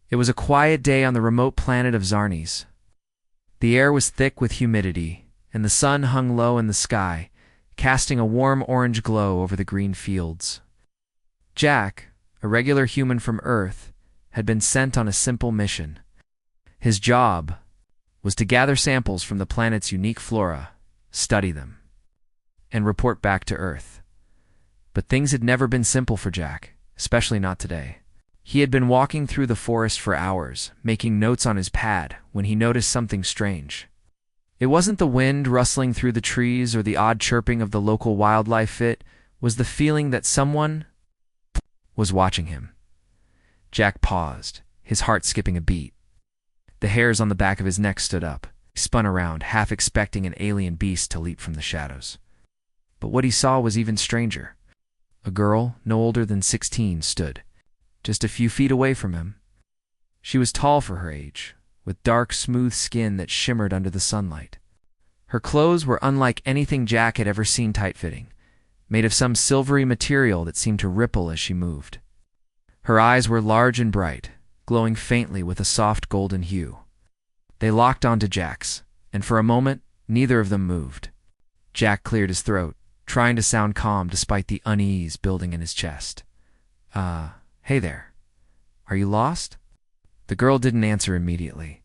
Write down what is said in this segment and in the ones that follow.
It was a quiet day on the remote planet of Zarnes. The air was thick with humidity, and the sun hung low in the sky, casting a warm orange glow over the green fields. Jack, a regular human from Earth, had been sent on a simple mission. His job was to gather samples from the planet's unique flora, study them, and report back to Earth. But things had never been simple for Jack, especially not today. He had been walking through the forest for hours, making notes on his pad, when he noticed something strange. It wasn't the wind rustling through the trees or the odd chirping of the local wildlife. It was the feeling that someone was watching him. Jack paused, his heart skipping a beat. The hairs on the back of his neck stood up. He spun around, half expecting an alien beast to leap from the shadows. But what he saw was even stranger. A girl, no older than 16, stood just a few feet away from him. She was tall for her age, with dark, smooth skin that shimmered under the sunlight. Her clothes were unlike anything Jack had ever seen tight-fitting, made of some silvery material that seemed to ripple as she moved. Her eyes were large and bright, glowing faintly with a soft golden hue. They locked onto Jack's, and for a moment, neither of them moved. Jack cleared his throat, trying to sound calm despite the unease building in his chest. Hey there. Are you lost?" The girl didn't answer immediately.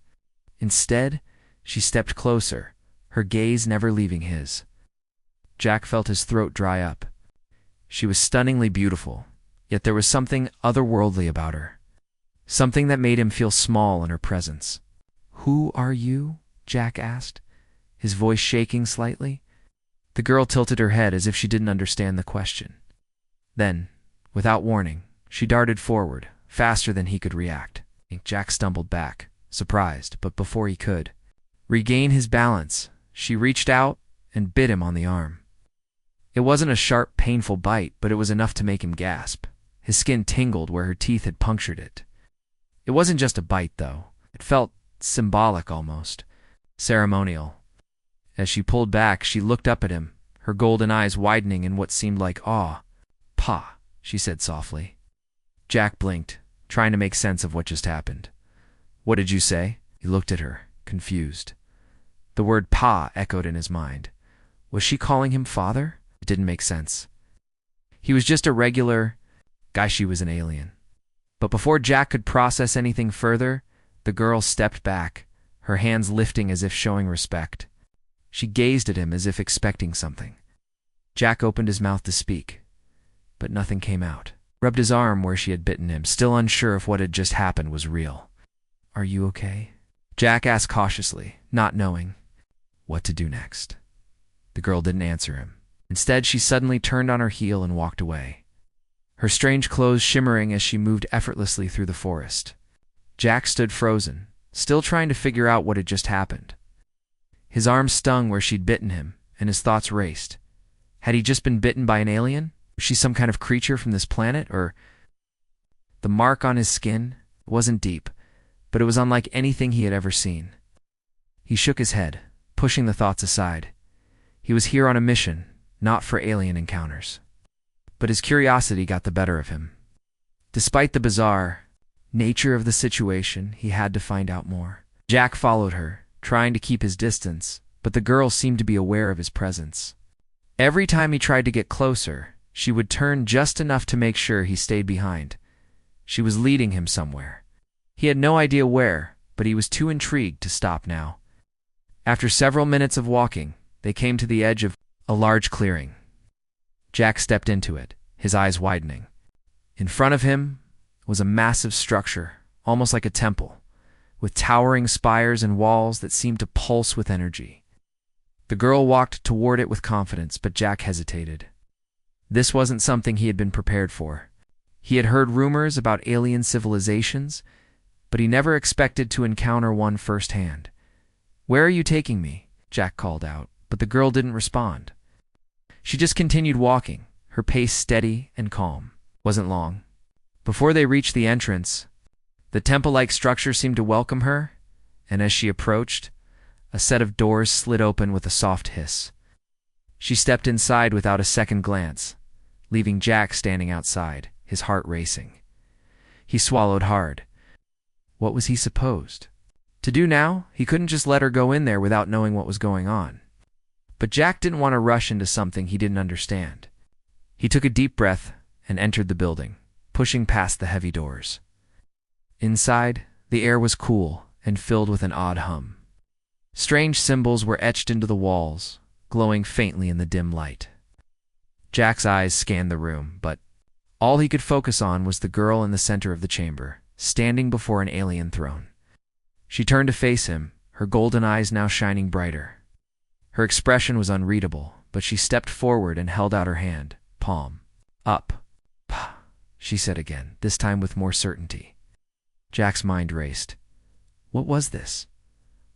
Instead, she stepped closer, her gaze never leaving his. Jack felt his throat dry up. She was stunningly beautiful, yet there was something otherworldly about her. Something that made him feel small in her presence. "Who are you?" Jack asked, his voice shaking slightly. The girl tilted her head as if she didn't understand the question. Then, without warning, she darted forward, faster than he could react. Jack stumbled back, surprised, but before he could regain his balance, she reached out and bit him on the arm. It wasn't a sharp, painful bite, but it was enough to make him gasp. His skin tingled where her teeth had punctured it. It wasn't just a bite, though. It felt symbolic almost, ceremonial. As she pulled back, she looked up at him, her golden eyes widening in what seemed like awe. "Pa," she said softly. Jack blinked, trying to make sense of what just happened. "What did you say?" He looked at her, confused. The word pa echoed in his mind. Was she calling him father? It didn't make sense. He was just a regular guy. She was an alien. But before Jack could process anything further, the girl stepped back, her hands lifting as if showing respect. She gazed at him as if expecting something. Jack opened his mouth to speak, but nothing came out. Rubbed his arm where she had bitten him, still unsure if what had just happened was real. "Are you okay?" Jack asked cautiously, not knowing what to do next. The girl didn't answer him. Instead, she suddenly turned on her heel and walked away, her strange clothes shimmering as she moved effortlessly through the forest. Jack stood frozen, still trying to figure out what had just happened. His arm stung where she'd bitten him, and his thoughts raced. Had he just been bitten by an alien? Was she some kind of creature from this planet, or... The mark on his skin wasn't deep, but it was unlike anything he had ever seen. He shook his head, pushing the thoughts aside. He was here on a mission, not for alien encounters. But his curiosity got the better of him. Despite the bizarre nature of the situation, he had to find out more. Jack followed her, trying to keep his distance, but the girl seemed to be aware of his presence. Every time he tried to get closer, she would turn just enough to make sure he stayed behind. She was leading him somewhere. He had no idea where, but he was too intrigued to stop now. After several minutes of walking, they came to the edge of a large clearing. Jack stepped into it, his eyes widening. In front of him was a massive structure, almost like a temple, with towering spires and walls that seemed to pulse with energy. The girl walked toward it with confidence, but Jack hesitated. This wasn't something he had been prepared for. He had heard rumors about alien civilizations, but he never expected to encounter one firsthand. "Where are you taking me?" Jack called out, but the girl didn't respond. She just continued walking, her pace steady and calm. Wasn't long. Before they reached the entrance, the temple-like structure seemed to welcome her, and as she approached, a set of doors slid open with a soft hiss. She stepped inside without a second glance, leaving Jack standing outside, his heart racing. He swallowed hard. What was he supposed to do now? He couldn't just let her go in there without knowing what was going on. But Jack didn't want to rush into something he didn't understand. He took a deep breath and entered the building, pushing past the heavy doors. Inside, the air was cool and filled with an odd hum. Strange symbols were etched into the walls, glowing faintly in the dim light. Jack's eyes scanned the room, but all he could focus on was the girl in the center of the chamber, standing before an alien throne. She turned to face him, her golden eyes now shining brighter. Her expression was unreadable, but she stepped forward and held out her hand, palm up. "Pah," she said again, this time with more certainty. Jack's mind raced. What was this?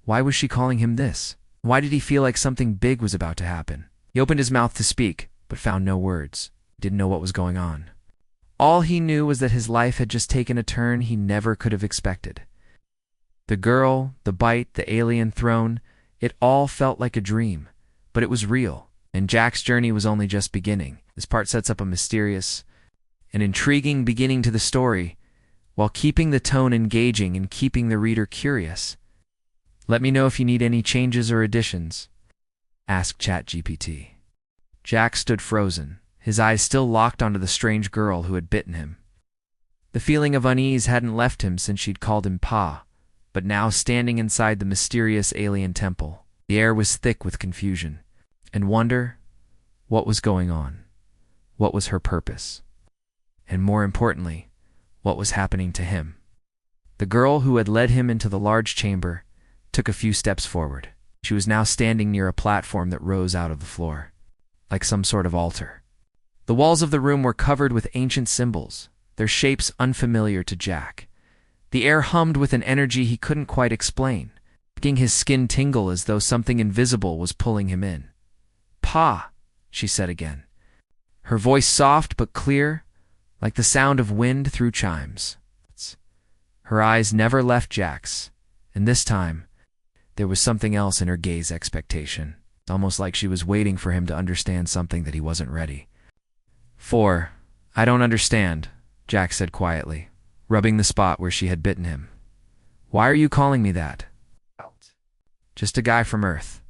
Why was she calling him this? Why did he feel like something big was about to happen? He opened his mouth to speak, but found no words. Didn't know what was going on. All he knew was that his life had just taken a turn he never could have expected. The girl, the bite, the alien throne, it all felt like a dream, but it was real, and Jack's journey was only just beginning. This part sets up a mysterious and intriguing beginning to the story, while keeping the tone engaging and keeping the reader curious. Let me know if you need any changes or additions. Ask ChatGPT. Jack stood frozen, his eyes still locked onto the strange girl who had bitten him. The feeling of unease hadn't left him since she'd called him Pa, but now standing inside the mysterious alien temple, the air was thick with confusion and wonder. What was going on? What was her purpose? And more importantly, what was happening to him? The girl who had led him into the large chamber took a few steps forward. She was now standing near a platform that rose out of the floor, like some sort of altar. The walls of the room were covered with ancient symbols, their shapes unfamiliar to Jack. The air hummed with an energy he couldn't quite explain, making his skin tingle as though something invisible was pulling him in. Pa, she said again, her voice soft but clear, like the sound of wind through chimes. Her eyes never left Jack's, and this time, there was something else in her gaze expectation, almost like she was waiting for him to understand something that he wasn't ready. I don't understand, Jack said quietly, rubbing the spot where she had bitten him. Why are you calling me that? Just a guy from Earth.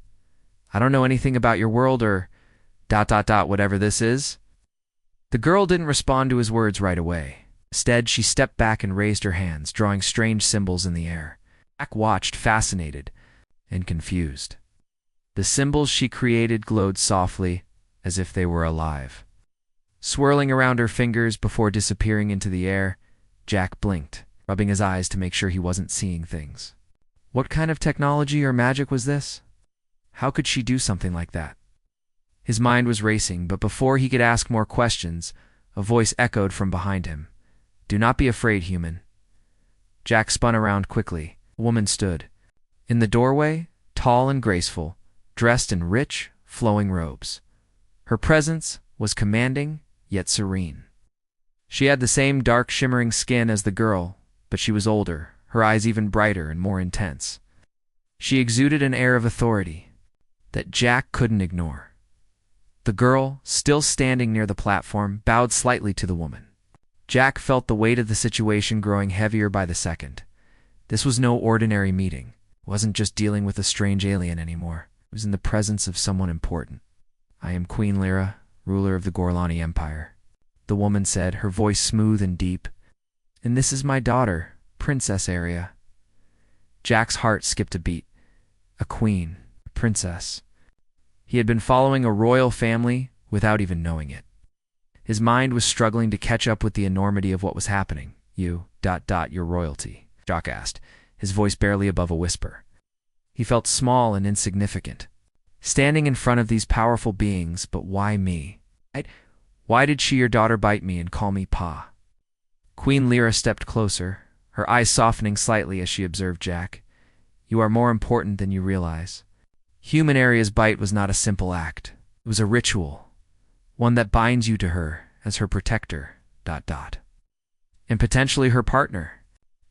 I don't know anything about your world or ... whatever this is. The girl didn't respond to his words right away. Instead, she stepped back and raised her hands, drawing strange symbols in the air. Jack watched, fascinated and confused. The symbols she created glowed softly, as if they were alive. Swirling around her fingers before disappearing into the air, Jack blinked, rubbing his eyes to make sure he wasn't seeing things. What kind of technology or magic was this? How could she do something like that? His mind was racing, but before he could ask more questions, a voice echoed from behind him. Do not be afraid, human. Jack spun around quickly. A woman stood. In the doorway, tall and graceful, dressed in rich, flowing robes. Her presence was commanding, yet serene. She had the same dark, shimmering skin as the girl, but she was older, her eyes even brighter and more intense. She exuded an air of authority that Jack couldn't ignore. The girl, still standing near the platform, bowed slightly to the woman. Jack felt the weight of the situation growing heavier by the second. This was no ordinary meeting. It wasn't just dealing with a strange alien anymore. It was in the presence of someone important. I am Queen Lyra, ruler of the Gorlani Empire, the woman said, her voice smooth and deep. And this is my daughter, Princess Aria. Jack's heart skipped a beat. A queen, a princess. He had been following a royal family without even knowing it. His mind was struggling to catch up with the enormity of what was happening. Your royalty, Jack asked, his voice barely above a whisper. He felt small and insignificant, standing in front of these powerful beings, but why me? Why did she, your daughter, bite me and call me Pa? Queen Lyra stepped closer, her eyes softening slightly as she observed Jack. You are more important than you realize. Human Aria's bite was not a simple act. It was a ritual, one that binds you to her as her protector, ... and potentially her partner.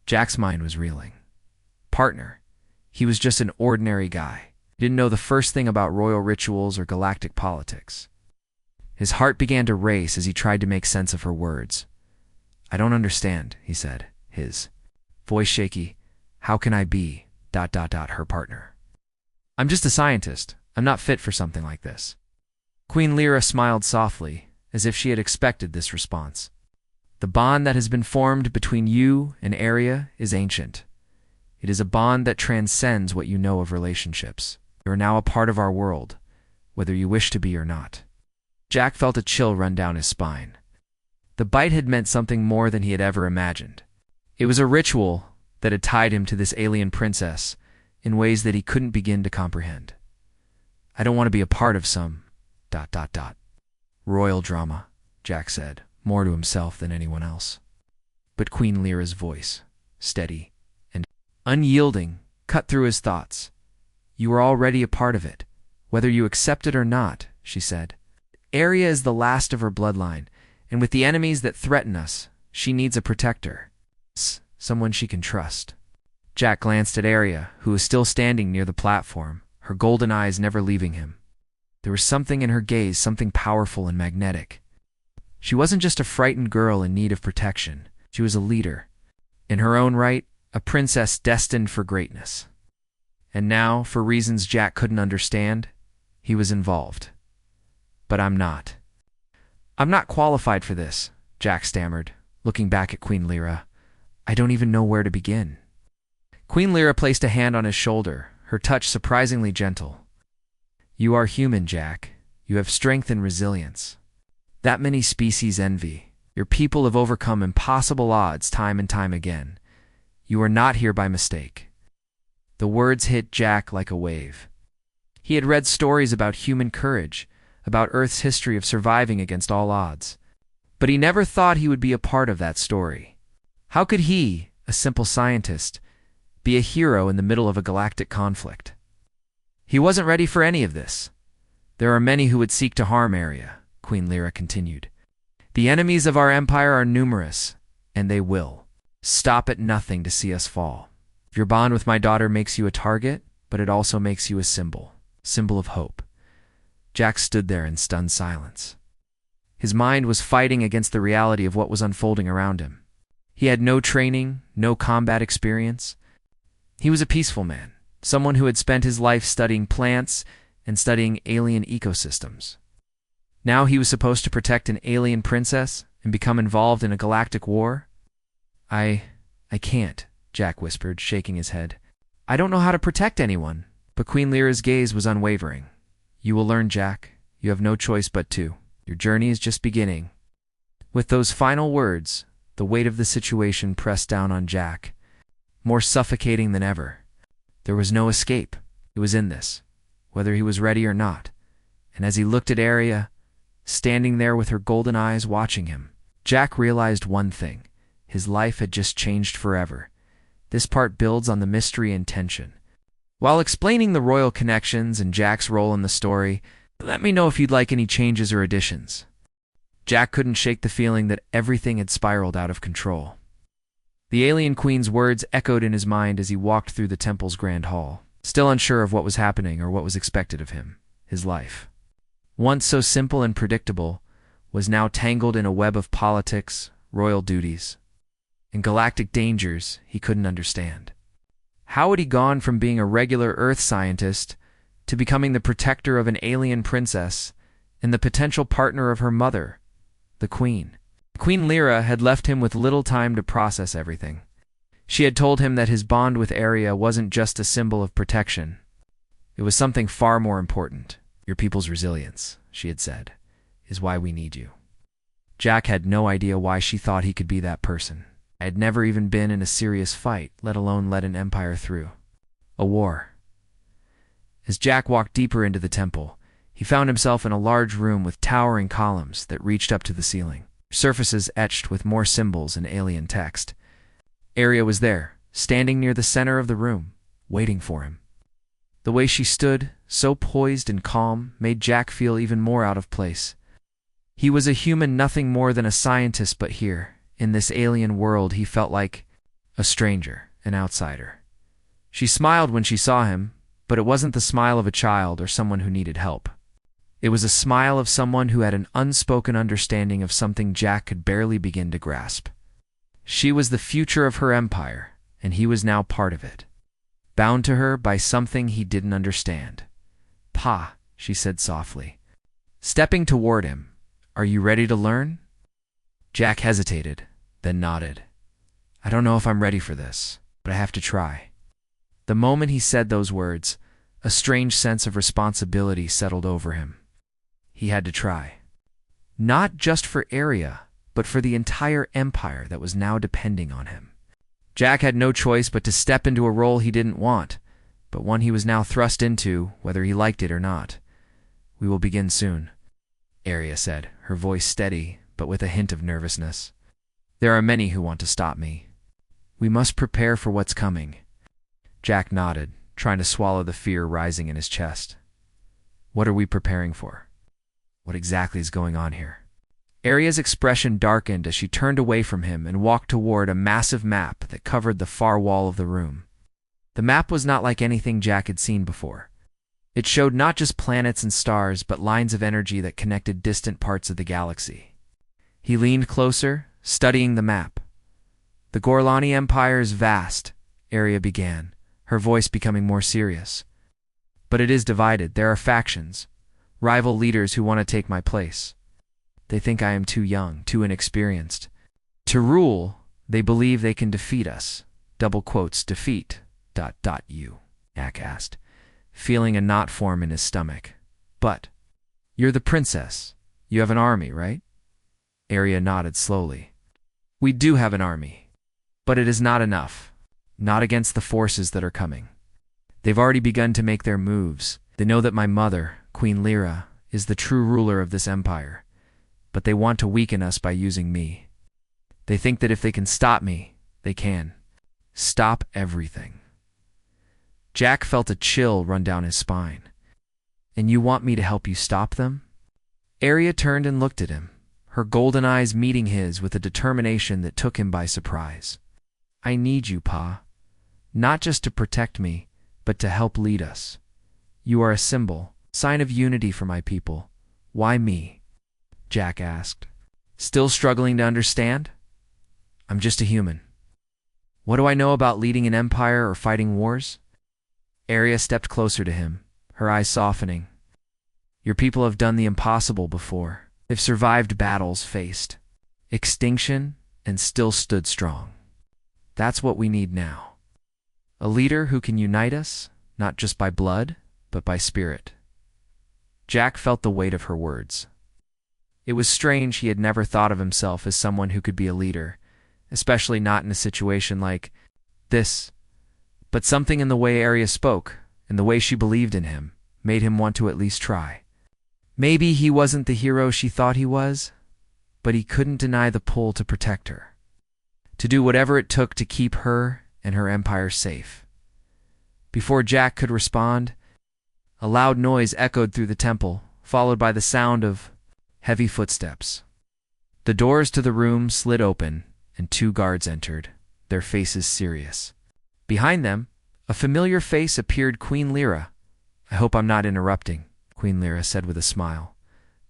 Jack's mind was reeling. Partner. He was just an ordinary guy. He didn't know the first thing about royal rituals or galactic politics. His heart began to race as he tried to make sense of her words. I don't understand, he said, his voice shaky. How can I be, ... her partner. I'm just a scientist. I'm not fit for something like this. Queen Lyra smiled softly, as if she had expected this response. The bond that has been formed between you and Aria is ancient. It is a bond that transcends what you know of relationships. You are now a part of our world, whether you wish to be or not. Jack felt a chill run down his spine. The bite had meant something more than he had ever imagined. It was a ritual that had tied him to this alien princess in ways that he couldn't begin to comprehend. I don't want to be a part of some ... royal drama, Jack said, more to himself than anyone else. But Queen Lyra's voice, steady and unyielding, cut through his thoughts. You are already a part of it, whether you accept it or not, she said. Aria is the last of her bloodline, and with the enemies that threaten us, she needs a protector. Someone she can trust. Jack glanced at Aria, who was still standing near the platform, her golden eyes never leaving him. There was something in her gaze, something powerful and magnetic. She wasn't just a frightened girl in need of protection. She was a leader. In her own right, a princess destined for greatness. And now, for reasons Jack couldn't understand, he was involved. But I'm not. I'm not qualified for this, Jack stammered, looking back at Queen Lyra. I don't even know where to begin. Queen Lyra placed a hand on his shoulder, her touch surprisingly gentle. You are human, Jack. You have strength and resilience. That many species envy. Your people have overcome impossible odds time and time again. You are not here by mistake. The words hit Jack like a wave. He had read stories about human courage, about Earth's history of surviving against all odds. But he never thought he would be a part of that story. How could he, a simple scientist, be a hero in the middle of a galactic conflict? He wasn't ready for any of this. There are many who would seek to harm Aria, Queen Lyra continued. The enemies of our empire are numerous, and they will stop at nothing to see us fall. Your bond with my daughter makes you a target, but it also makes you a symbol of hope. Jack stood there in stunned silence. His mind was fighting against the reality of what was unfolding around him. He had no training, no combat experience. He was a peaceful man, someone who had spent his life studying plants and studying alien ecosystems. Now he was supposed to protect an alien princess and become involved in a galactic war? I can't, Jack whispered, shaking his head. I don't know how to protect anyone. But Queen Lyra's gaze was unwavering. You will learn, Jack. You have no choice but to. Your journey is just beginning. With those final words, the weight of the situation pressed down on Jack, more suffocating than ever. There was no escape. He was in this, whether he was ready or not. And as he looked at Aria, standing there with her golden eyes watching him, Jack realized one thing. His life had just changed forever. This part builds on the mystery and tension. While explaining the royal connections and Jack's role in the story, let me know if you'd like any changes or additions. Jack couldn't shake the feeling that everything had spiraled out of control. The alien queen's words echoed in his mind as he walked through the temple's grand hall, still unsure of what was happening or what was expected of him. His life, once so simple and predictable, was now tangled in a web of politics, royal duties, and galactic dangers he couldn't understand. How had he gone from being a regular Earth scientist to becoming the protector of an alien princess and the potential partner of her mother, the Queen? Queen Lyra had left him with little time to process everything. She had told him that his bond with Aria wasn't just a symbol of protection. It was something far more important. Your people's resilience, she had said, is why we need you. Jack had no idea why she thought he could be that person. I had never even been in a serious fight, let alone led an empire through a war. As Jack walked deeper into the temple, he found himself in a large room with towering columns that reached up to the ceiling, surfaces etched with more symbols and alien text. Aria was there, standing near the center of the room, waiting for him. The way she stood, so poised and calm, made Jack feel even more out of place. He was a human, nothing more than a scientist, but here, in this alien world, he felt like a stranger, an outsider. She smiled when she saw him, but it wasn't the smile of a child or someone who needed help. It was a smile of someone who had an unspoken understanding of something Jack could barely begin to grasp. She was the future of her empire, and he was now part of it, bound to her by something he didn't understand. "Pa," she said softly, stepping toward him, "are you ready to learn?" Jack hesitated, then nodded. "I don't know if I'm ready for this, but I have to try." The moment he said those words, a strange sense of responsibility settled over him. He had to try. Not just for Arya, but for the entire empire that was now depending on him. Jack had no choice but to step into a role he didn't want, but one he was now thrust into, whether he liked it or not. "We will begin soon," Arya said, her voice steady, but with a hint of nervousness. "There are many who want to stop me. We must prepare for what's coming." Jack nodded, trying to swallow the fear rising in his chest. "What are we preparing for? What exactly is going on here?" Arya's expression darkened as she turned away from him and walked toward a massive map that covered the far wall of the room. The map was not like anything Jack had seen before. It showed not just planets and stars, but lines of energy that connected distant parts of the galaxy. He leaned closer, studying the map. "The Gorlani Empire is vast," Arya began, her voice becoming more serious. "But it is divided. There are factions, rival leaders who want to take my place. They think I am too young, too inexperienced to rule. They believe they can defeat us." Double quotes, defeat, ... you, Jack asked, feeling a knot form in his stomach. "But you're the princess. You have an army, right?" Arya nodded slowly. "We do have an army, but it is not enough. Not against the forces that are coming. They've already begun to make their moves. They know that my mother, Queen Lyra, is the true ruler of this empire, but they want to weaken us by using me. They think that if they can stop me, they can stop everything." Jack felt a chill run down his spine. "And you want me to help you stop them?" Arya turned and looked at him, her golden eyes meeting his with a determination that took him by surprise. "I need you, Pa. Not just to protect me, but to help lead us. You are a symbol, sign of unity for my people. Why me?" Jack asked, still struggling to understand. "I'm just a human. What do I know about leading an empire or fighting wars?" Arya stepped closer to him, her eyes softening. "Your people have done the impossible before. They've survived battles, faced extinction, and still stood strong. That's what we need now. A leader who can unite us, not just by blood, but by spirit." Jack felt the weight of her words. It was strange he had never thought of himself as someone who could be a leader, especially not in a situation like this. But something in the way Arya spoke, and the way she believed in him, made him want to at least try. Maybe he wasn't the hero she thought he was, but he couldn't deny the pull to protect her, to do whatever it took to keep her and her empire safe. Before Jack could respond, a loud noise echoed through the temple, followed by the sound of heavy footsteps. The doors to the room slid open, and 2 guards entered, their faces serious. Behind them, a familiar face appeared, Queen Lyra. "I hope I'm not interrupting," Queen Lyra said with a smile,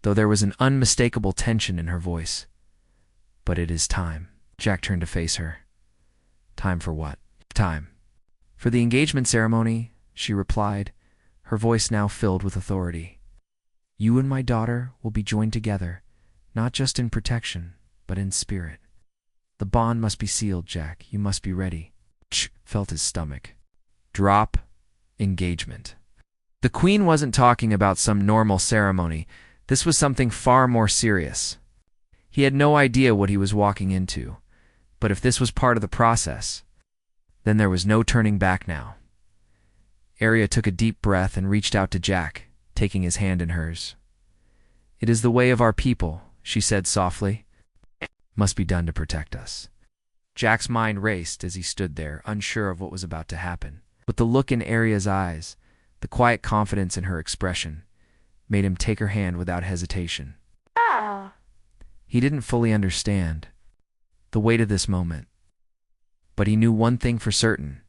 though there was an unmistakable tension in her voice. "But it is time." Jack turned to face her. "Time for what?" "Time for the engagement ceremony," she replied, her voice now filled with authority. "You and my daughter will be joined together, not just in protection, but in spirit. The bond must be sealed, Jack. You must be ready." Ch felt his stomach drop. Engagement. The Queen wasn't talking about some normal ceremony. This was something far more serious. He had no idea what he was walking into, but if this was part of the process, then there was no turning back now. Arya took a deep breath and reached out to Jack, taking his hand in hers. "It is the way of our people," she said softly. "Must be done to protect us." Jack's mind raced as he stood there, unsure of what was about to happen. But the look in Arya's eyes, the quiet confidence in her expression, made him take her hand without hesitation. He didn't fully understand the weight of this moment, but he knew one thing for certain: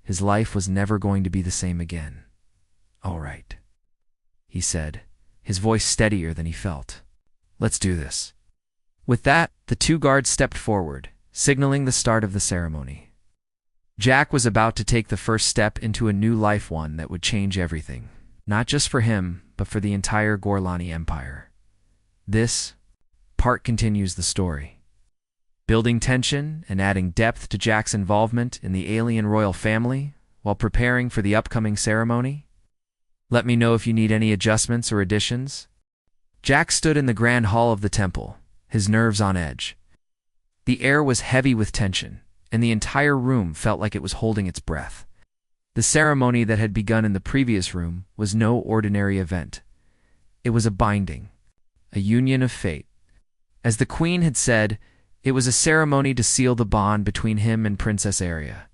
his life was never going to be the same again. "All right," he said, his voice steadier than he felt. "Let's do this." With that, the 2 guards stepped forward, signaling the start of the ceremony. Jack was about to take the first step into a new life, one that would change everything, not just for him, but for the entire Gorlani Empire. This part continues the story, building tension and adding depth to Jack's involvement in the alien royal family while preparing for the upcoming ceremony. Let me know if you need any adjustments or additions. Jack stood in the grand hall of the temple, his nerves on edge. The air was heavy with tension, and the entire room felt like it was holding its breath. The ceremony that had begun in the previous room was no ordinary event. It was a binding, a union of fate. As the queen had said, it was a ceremony to seal the bond between him and Princess Aria.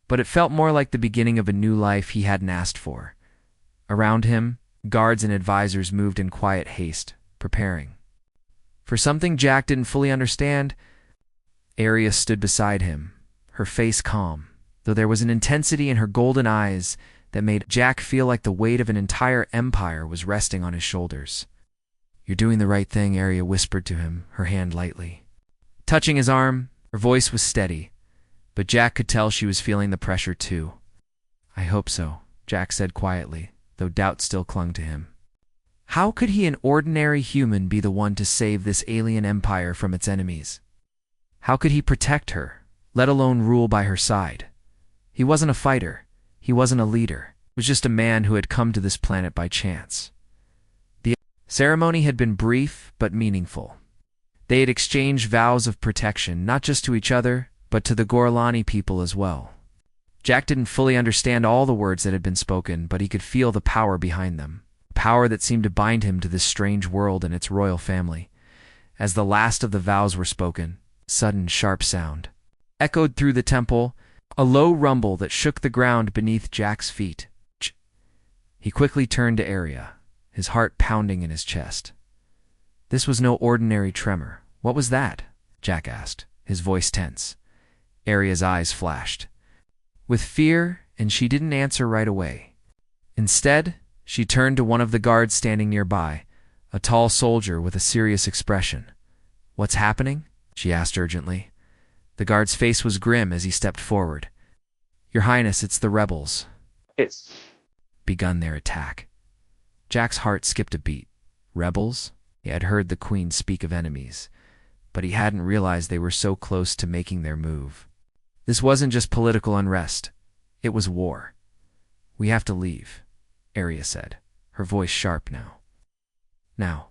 But it felt more like the beginning of a new life he hadn't asked for. Around him, guards and advisors moved in quiet haste, preparing for something Jack didn't fully understand. Aria stood beside him, her face calm, though there was an intensity in her golden eyes that made Jack feel like the weight of an entire empire was resting on his shoulders. "You're doing the right thing," Aria whispered to him, her hand lightly touching his arm. Her voice was steady, but Jack could tell she was feeling the pressure too. "I hope so," Jack said quietly, though doubt still clung to him. How could he, an ordinary human, be the one to save this alien empire from its enemies? How could he protect her, let alone rule by her side? He wasn't a fighter. He wasn't a leader. He was just a man who had come to this planet by chance. The ceremony had been brief but meaningful. They had exchanged vows of protection, not just to each other, but to the Gorlani people as well. Jack didn't fully understand all the words that had been spoken, but he could feel the power behind them, power that seemed to bind him to this strange world and its royal family. As the last of the vows were spoken, a sudden sharp sound echoed through the temple, a low rumble that shook the ground beneath Jack's feet. He quickly turned to Aria, his heart pounding in his chest. This was no ordinary tremor. "What was that?" Jack asked, his voice tense. Aria's eyes flashed with fear, and she didn't answer right away. Instead, she turned to one of the guards standing nearby, a tall soldier with a serious expression. "What's happening?" she asked urgently. The guard's face was grim as he stepped forward. "Your Highness, it's the rebels. It's begun their attack." Jack's heart skipped a beat. Rebels? He had heard the queen speak of enemies, but he hadn't realized they were so close to making their move. This wasn't just political unrest. It was war. "We have to leave," Aria said, her voice sharp now. Now,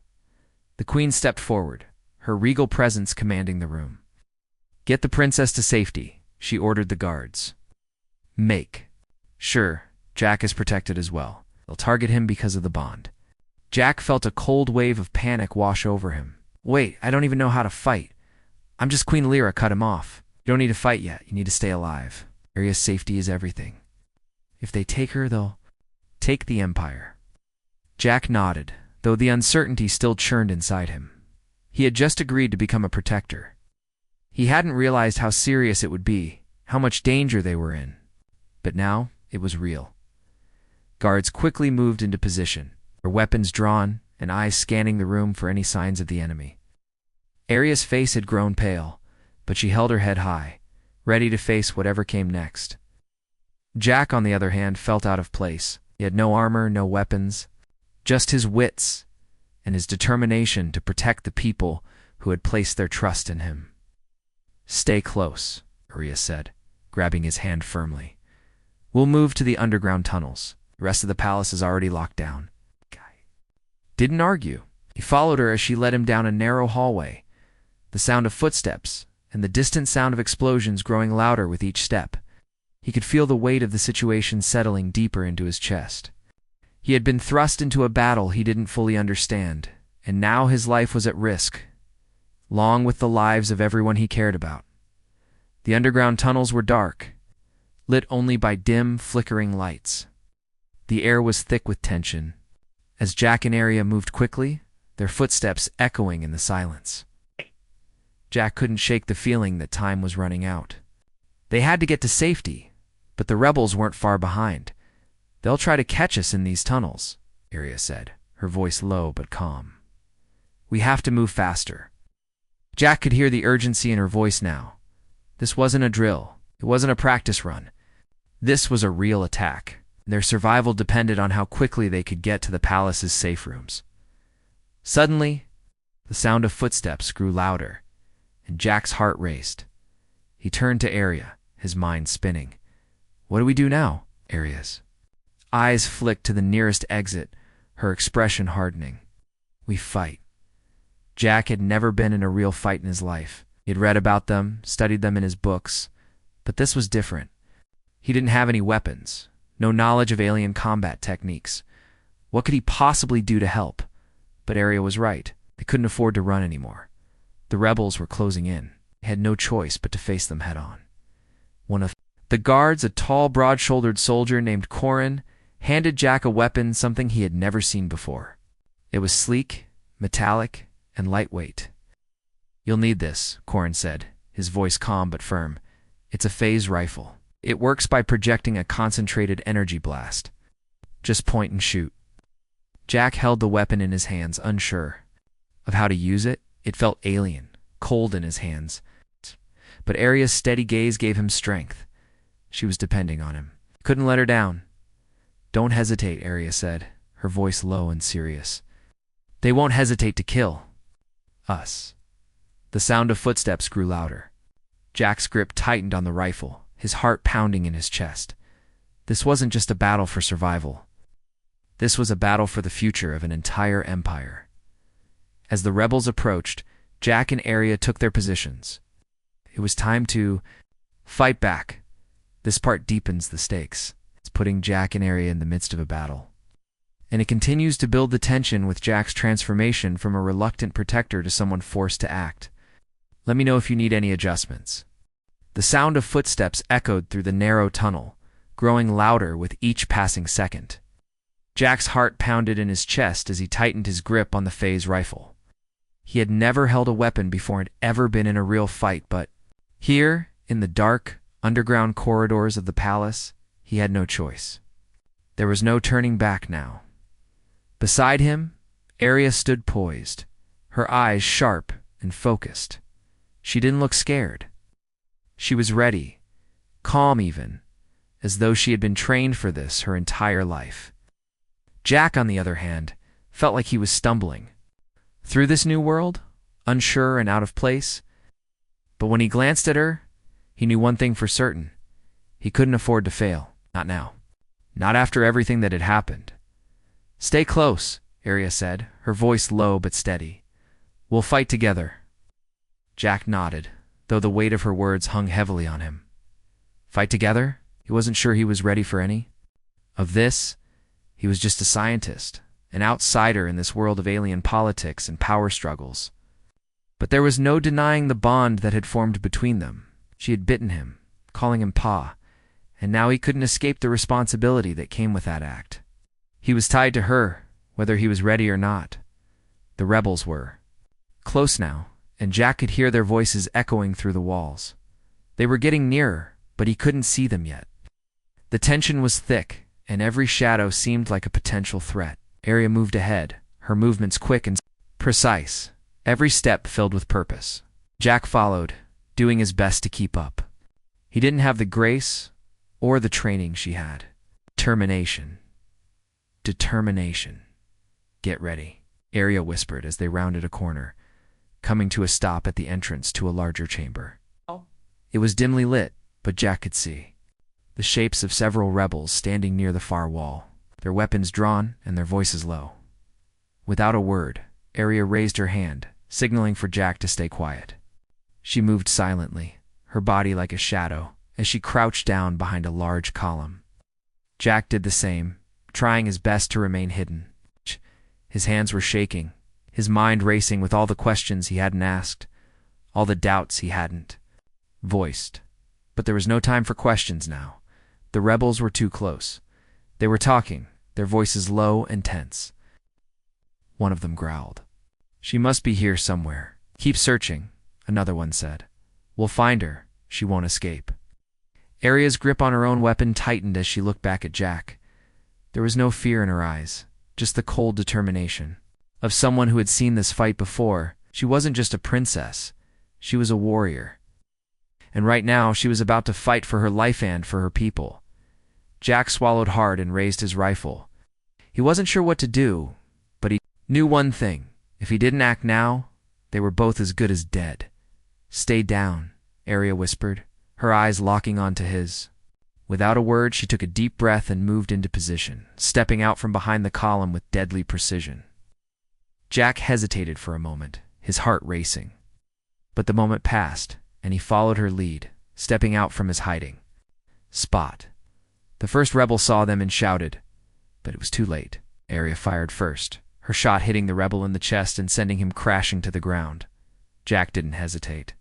the queen stepped forward, her regal presence commanding the room. "Get the princess to safety," she ordered the guards. "Make sure Jack is protected as well. They'll target him because of the bond." Jack felt a cold wave of panic wash over him. "Wait, I don't even know how to fight. I'm just Queen Lyra cut him off. You don't need to fight yet. You need to stay alive. Aria's safety is everything. If they take her, they'll take the Empire." Jack nodded, though the uncertainty still churned inside him. He had just agreed to become a protector. He hadn't realized how serious it would be, how much danger they were in. But now, it was real. Guards quickly moved into position, their weapons drawn and eyes scanning the room for any signs of the enemy. Aria's face had grown pale, but she held her head high, ready to face whatever came next. Jack, on the other hand, felt out of place. He had no armor, no weapons, just his wits and his determination to protect the people who had placed their trust in him. "Stay close," Aria said, grabbing his hand firmly. "We'll move to the underground tunnels. The rest of the palace is already locked down." Didn't argue. He followed her as she led him down a narrow hallway, the sound of footsteps and the distant sound of explosions growing louder with each step. He could feel the weight of the situation settling deeper into his chest. He had been thrust into a battle he didn't fully understand, and now his life was at risk, along with the lives of everyone he cared about. The underground tunnels were dark, lit only by dim, flickering lights. The air was thick with tension. As Jack and Aria moved quickly, their footsteps echoing in the silence. Jack couldn't shake the feeling that time was running out. They had to get to safety, but the rebels weren't far behind. "They'll try to catch us in these tunnels," Aria said, her voice low but calm. "We have to move faster." Jack could hear the urgency in her voice now. This wasn't a drill. It wasn't a practice run. This was a real attack. Their survival depended on how quickly they could get to the palace's safe rooms. Suddenly, the sound of footsteps grew louder, and Jack's heart raced. He turned to Arya, his mind spinning. What do we do now? Arya's eyes flicked to the nearest exit, her expression hardening. We fight. Jack had never been in a real fight in his life. He had read about them, studied them in his books, but this was different. He didn't have any weapons, no knowledge of alien combat techniques. What could he possibly do to help? But Arya was right. They couldn't afford to run anymore. The rebels were closing in. They had no choice but to face them head-on. One of the guards, a tall, broad-shouldered soldier named Corin, handed Jack a weapon, something he had never seen before. It was sleek, metallic, and lightweight. You'll need this, Corin said, his voice calm but firm. It's a phase rifle. It works by projecting a concentrated energy blast. Just point and shoot. Jack held the weapon in his hands, unsure of how to use it. It felt alien, cold in his hands. But Arya's steady gaze gave him strength. She was depending on him. Couldn't let her down. Don't hesitate, Arya said, her voice low and serious. They won't hesitate to kill us. The sound of footsteps grew louder. Jack's grip tightened on the rifle, his heart pounding in his chest. This wasn't just a battle for survival. This was a battle for the future of an entire empire. As the rebels approached, Jack and Arya took their positions. It was time to fight back. This part deepens the stakes. It's putting Jack and Arya in the midst of a battle. And it continues to build the tension with Jack's transformation from a reluctant protector to someone forced to act. Let me know if you need any adjustments. The sound of footsteps echoed through the narrow tunnel, growing louder with each passing second. Jack's heart pounded in his chest as he tightened his grip on the phase rifle. He had never held a weapon before and ever been in a real fight, but here, in the dark, underground corridors of the palace, he had no choice. There was no turning back now. Beside him, Arya stood poised, her eyes sharp and focused. She didn't look scared. She was ready, calm even, as though she had been trained for this her entire life. Jack, on the other hand, felt like he was stumbling through this new world, unsure and out of place. But when he glanced at her, he knew one thing for certain. He couldn't afford to fail. Not now. Not after everything that had happened. Stay close, Arya said, her voice low but steady. We'll fight together. Jack nodded, though the weight of her words hung heavily on him. Fight together? He wasn't sure he was ready for any of this. He was just a scientist, an outsider in this world of alien politics and power struggles. But there was no denying the bond that had formed between them. She had bitten him, calling him Pa, and now he couldn't escape the responsibility that came with that act. He was tied to her, whether he was ready or not. The rebels were close now, and Jack could hear their voices echoing through the walls. They were getting nearer, but he couldn't see them yet. The tension was thick, and every shadow seemed like a potential threat. Arya moved ahead, her movements quick and precise, every step filled with purpose. Jack followed, doing his best to keep up. He didn't have the grace or the training she had. Determination. Get ready, Arya whispered as they rounded a corner, coming to a stop at the entrance to a larger chamber. It was dimly lit, but Jack could see the shapes of several rebels standing near the far wall, their weapons drawn and their voices low. Without a word, Arya raised her hand, signaling for Jack to stay quiet. She moved silently, her body like a shadow, as she crouched down behind a large column. Jack did the same, trying his best to remain hidden. His hands were shaking, his mind racing with all the questions he hadn't asked, all the doubts he hadn't voiced. But there was no time for questions now. The rebels were too close. They were talking, their voices low and tense. One of them growled. She must be here somewhere. Keep searching, another one said. We'll find her. She won't escape. Arya's grip on her own weapon tightened as she looked back at Jack. There was no fear in her eyes, just the cold determination of someone who had seen this fight before. She wasn't just a princess. She was a warrior. and right now she was about to fight for her life and for her people. Jack swallowed hard and raised his rifle. He wasn't sure what to do, but he knew one thing. If he didn't act now, they were both as good as dead. "Stay down," Arya whispered, her eyes locking onto his. Without a word, she took a deep breath and moved into position, stepping out from behind the column with deadly precision. Jack hesitated for a moment, his heart racing. But the moment passed, and he followed her lead, stepping out from his hiding spot. The first rebel saw them and shouted, but it was too late. Arya fired first, her shot hitting the rebel in the chest and sending him crashing to the ground. Jack didn't hesitate.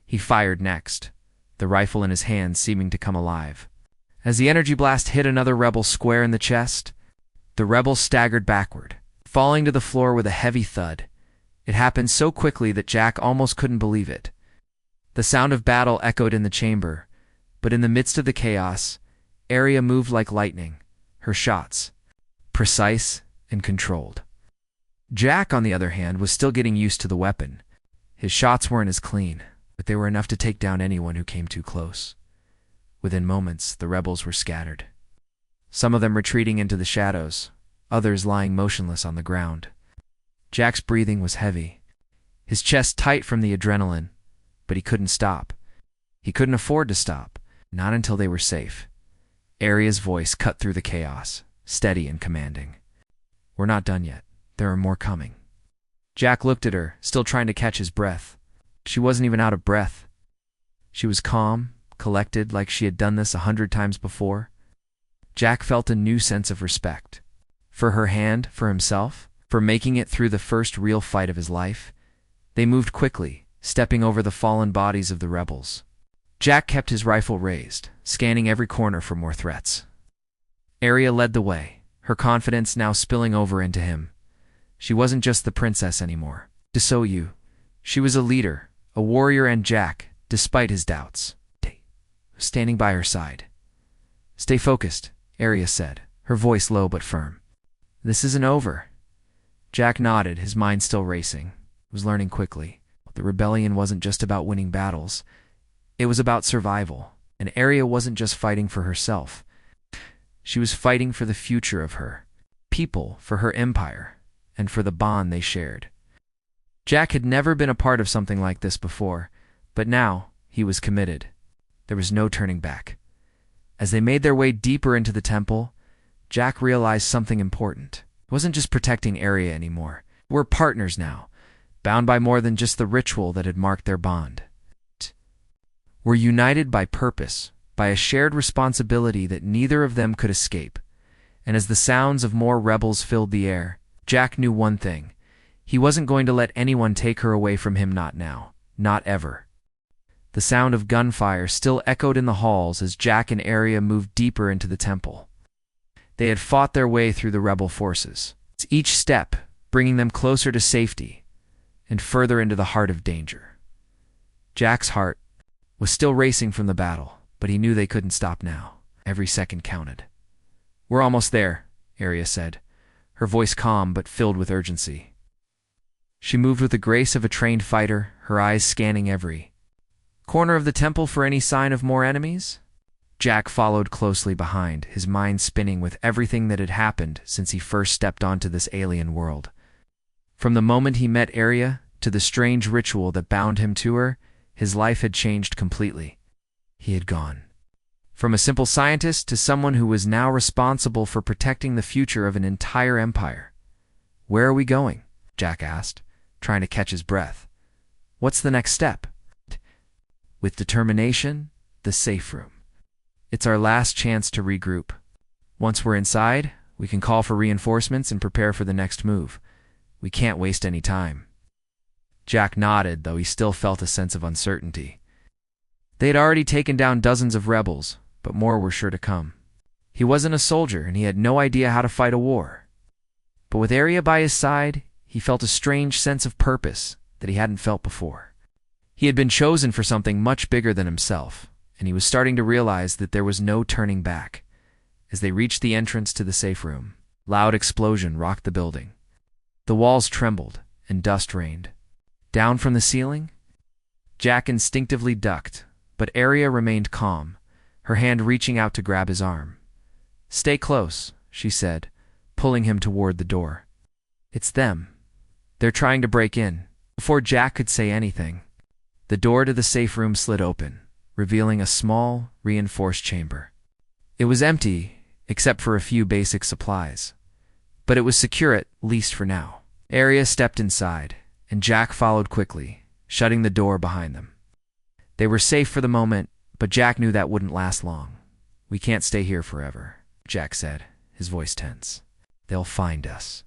He fired next, the rifle in his hand seeming to come alive. As the energy blast hit another rebel square in the chest, the rebel staggered backward, falling to the floor with a heavy thud. It happened so quickly that Jack almost couldn't believe it. The sound of battle echoed in the chamber, but in the midst of the chaos, Arya moved like lightning, her shots precise and controlled. Jack, on the other hand, was still getting used to the weapon. His shots weren't as clean, but they were enough to take down anyone who came too close. Within moments, the rebels were scattered, some of them retreating into the shadows, others lying motionless on the ground. Jack's breathing was heavy, his chest tight from the adrenaline, but he couldn't stop. He couldn't afford to stop, not until they were safe. Arya's voice cut through the chaos, steady and commanding. "We're not done yet. There are more coming." Jack looked at her, still trying to catch his breath. She wasn't even out of breath. She was calm, collected, like she had done this 100 times before. Jack felt a new sense of respect. For her hand, for himself, for making it through the first real fight of his life. They moved quickly, stepping over the fallen bodies of the rebels. Jack kept his rifle raised, scanning every corner for more threats. Arya led the way, her confidence now spilling over into him. She wasn't just the princess anymore. Desoyu. She was a leader, a warrior, and Jack, despite his doubts, was standing by her side. "Stay focused," Arya said, her voice low but firm. "This isn't over." Jack nodded, his mind still racing. He was learning quickly. The rebellion wasn't just about winning battles. It was about survival, and Arya wasn't just fighting for herself. She was fighting for the future of her people, for her empire, and for the bond they shared. Jack had never been a part of something like this before, but now he was committed. There was no turning back. As they made their way deeper into the temple, Jack realized something important. It wasn't just protecting Arya anymore. We're partners now, bound by more than just the ritual that had marked their bond. We're united by purpose, by a shared responsibility that neither of them could escape. And as the sounds of more rebels filled the air, Jack knew one thing. He wasn't going to let anyone take her away from him, not now, not ever. The sound of gunfire still echoed in the halls as Jack and Arya moved deeper into the temple. They had fought their way through the rebel forces, each step bringing them closer to safety and further into the heart of danger. Jack's heart was still racing from the battle, but he knew they couldn't stop now. Every second counted. "We're almost there," Arya said, her voice calm but filled with urgency. She moved with the grace of a trained fighter, her eyes scanning every corner of the temple for any sign of more enemies. Jack followed closely behind, his mind spinning with everything that had happened since he first stepped onto this alien world. From the moment he met Arya to the strange ritual that bound him to her, his life had changed completely. He had gone from a simple scientist to someone who was now responsible for protecting the future of an entire empire. "Where are we going?" Jack asked, trying to catch his breath. "What's the next step?" With determination, the safe room. "It's our last chance to regroup. Once we're inside, we can call for reinforcements and prepare for the next move. We can't waste any time." Jack nodded, though he still felt a sense of uncertainty. They had already taken down dozens of rebels, but more were sure to come. He wasn't a soldier, and he had no idea how to fight a war. But with Arya by his side, he felt a strange sense of purpose that he hadn't felt before. He had been chosen for something much bigger than himself, and he was starting to realize that there was no turning back. As they reached the entrance to the safe room, loud explosion rocked the building. The walls trembled, and dust rained. Down from the ceiling, Jack instinctively ducked, But Arya remained calm, her hand reaching out to grab his arm. "Stay close," she said, pulling him toward the door. "It's them. They're trying to break in." Before Jack could say anything, the door to the safe room slid open, revealing a small, reinforced chamber. It was empty, except for a few basic supplies. But it was secure, at least for now. Arya stepped inside, and Jack followed quickly, shutting the door behind them. They were safe for the moment, but Jack knew that wouldn't last long. "We can't stay here forever," Jack said, his voice tense. "They'll find us."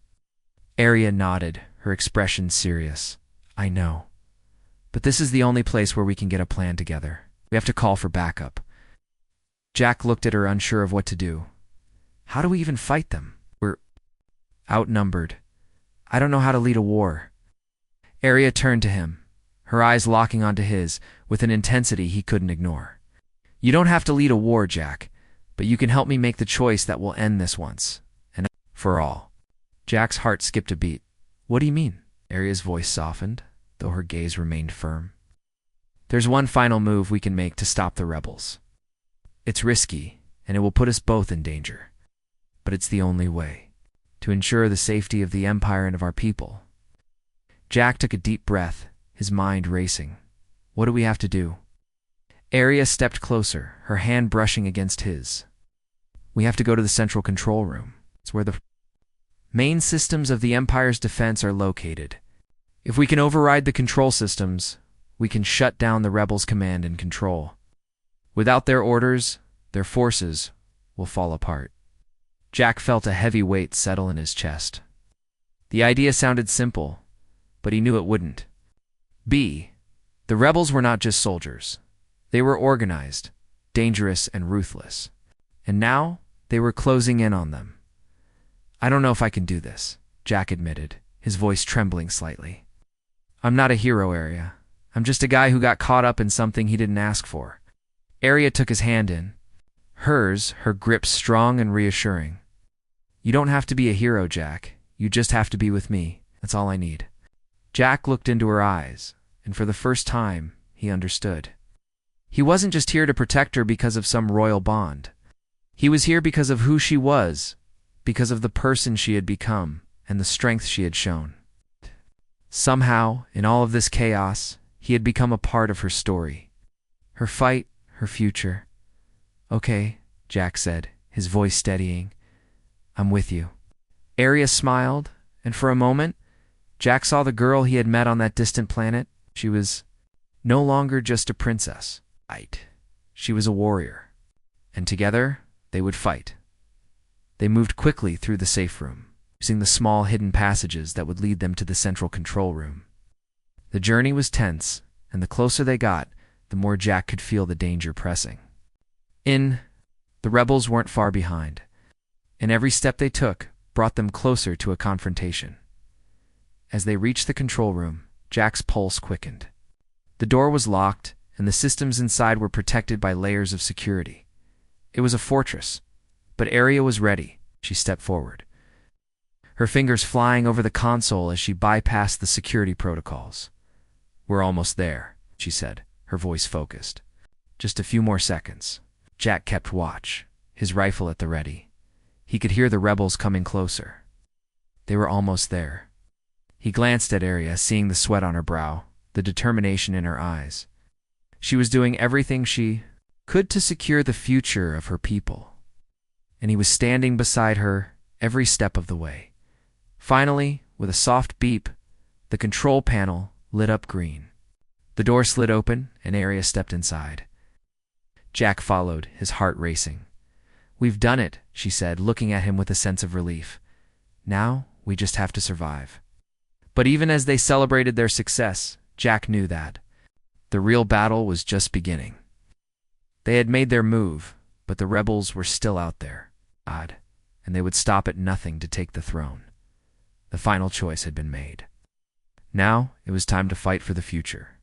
Arya nodded, her expression serious. "I know. But this is the only place where we can get a plan together. We have to call for backup." Jack looked at her, unsure of what to do. "How do we even fight them? We're outnumbered. I don't know how to lead a war." Arya turned to him, her eyes locking onto his with an intensity he couldn't ignore. "You don't have to lead a war, Jack, but you can help me make the choice that will end this once and for all." Jack's heart skipped a beat. "What do you mean?" Arya's voice softened, though her gaze remained firm. "There's one final move we can make to stop the rebels. It's risky, and it will put us both in danger. But it's the only way to ensure the safety of the Empire and of our people." Jack took a deep breath, his mind racing. "What do we have to do?" Arya stepped closer, her hand brushing against his. "We have to go to the central control room. It's where the main systems of the Empire's defense are located. If we can override the control systems, we can shut down the rebels' command and control. Without their orders, their forces will fall apart." Jack felt a heavy weight settle in his chest. The idea sounded simple, but he knew it wouldn't. The rebels were not just soldiers. They were organized, dangerous, and ruthless. And now they were closing in on them. "I don't know if I can do this," Jack admitted, his voice trembling slightly. "I'm not a hero, Arya. I'm just a guy who got caught up in something he didn't ask for." Arya took his hand in. Hers, her grip strong and reassuring. "You don't have to be a hero, Jack. You just have to be with me. That's all I need." Jack looked into her eyes, and for the first time, he understood. He wasn't just here to protect her because of some royal bond. He was here because of who she was, because of the person she had become, and the strength she had shown. Somehow, in all of this chaos, he had become a part of her story. Her fight, her future. "Okay," Jack said, his voice steadying. "I'm with you." Arya smiled, and for a moment, Jack saw the girl he had met on that distant planet. She was no longer just a princess. She was a warrior. And together, they would fight. They moved quickly through the safe room, using the small hidden passages that would lead them to the central control room. The journey was tense, and the closer they got, the more Jack could feel the danger pressing. The rebels weren't far behind, and every step they took brought them closer to a confrontation. As they reached the control room, Jack's pulse quickened. The door was locked, and the systems inside were protected by layers of security. It was a fortress, but Arya was ready. She stepped forward, her fingers flying over the console as she bypassed the security protocols. "We're almost there," she said, her voice focused. "Just a few more seconds." Jack kept watch, his rifle at the ready. He could hear the rebels coming closer. They were almost there. He glanced at Arya, seeing the sweat on her brow, the determination in her eyes. She was doing everything she could to secure the future of her people, and he was standing beside her every step of the way. Finally, with a soft beep, the control panel lit up green. The door slid open, and Arya stepped inside. Jack followed, his heart racing. "We've done it," she said, looking at him with a sense of relief. "Now we just have to survive." But even as they celebrated their success, Jack knew that the real battle was just beginning. They had made their move, but the rebels were still out there, and they would stop at nothing to take the throne. The final choice had been made. Now it was time to fight for the future.